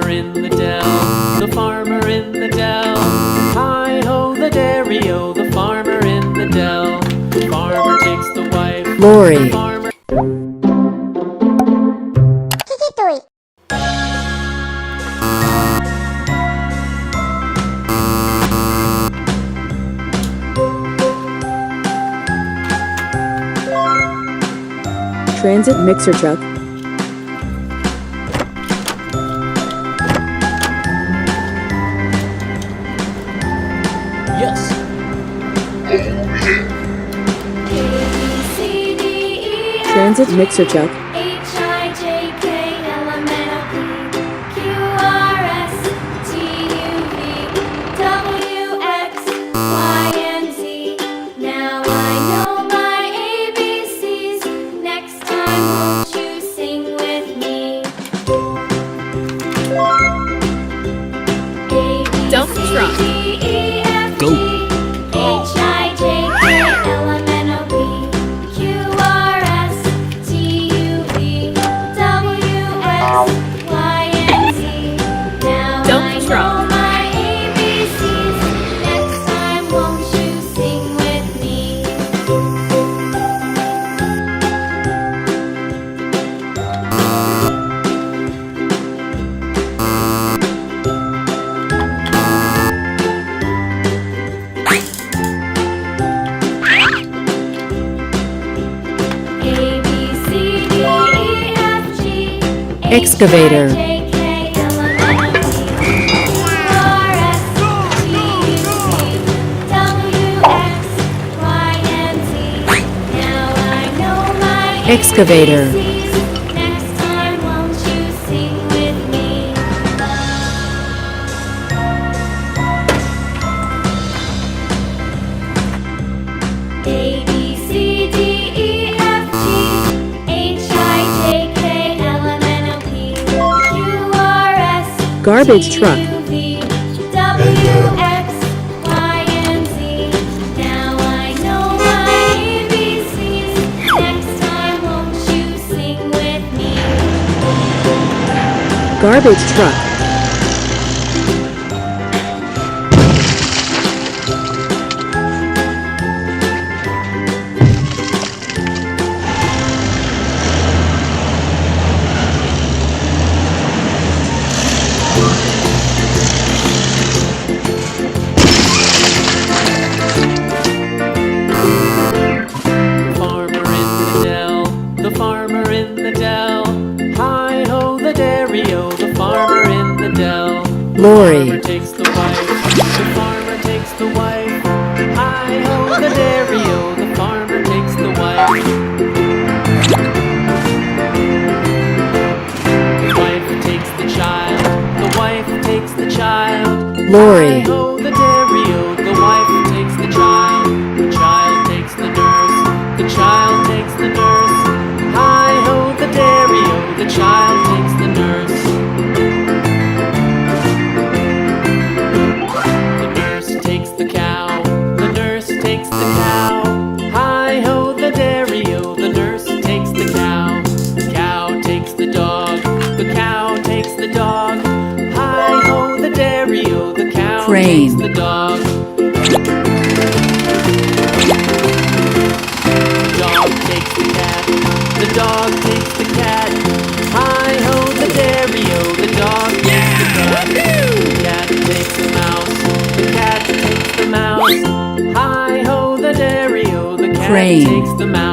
In the dell, the farmer in the dell. Hi-ho, the dairy-o, the farmer in the dell. The farmer takes the wife. Lori. The farmer Transit mixer truck. Yes. Transit mixer truck. Now I know my ABCs. Next time, won't you sing with me? Dump truck. Go. Excavator. Excavator. Next time, won't you sing with me? A, B, C, D, E, F, G, H, I, J, K, L, M, N, O, P, Q, R, S, Garbage truck. T, U, V, W, X, Y, and Z. Now I know my ABCs. Next time, won't you sing with me? Garbage truck. The farmer in the dell. Hi-ho, the dairy-o, the farmer in the dell. Lori. The farmer takes the wife. The farmer takes the wife. Hi-ho, the dairy-o, the farmer takes the wife. The wife takes the child. The wife takes the child. Lori. Hi-ho, the dairy-o, the wife takes the child. The child takes the nurse. The child takes the nurse. Hi-ho, the dairy-o, the child takes the nurse. The nurse takes the cow. The nurse takes the cow. Hi-ho, the dairy-o, the nurse takes the cow. The cow takes the dog. The cow takes the dog. Hi-ho, the dairy-o, the cow Crane. takes the dog. The dog takes the cat. Hi-ho, the dairy-o, the dog takes the cat. The cat takes the mouse. The cat takes the mouse. Hi-ho, the dairy-o, the cat Crane. takes the mouse.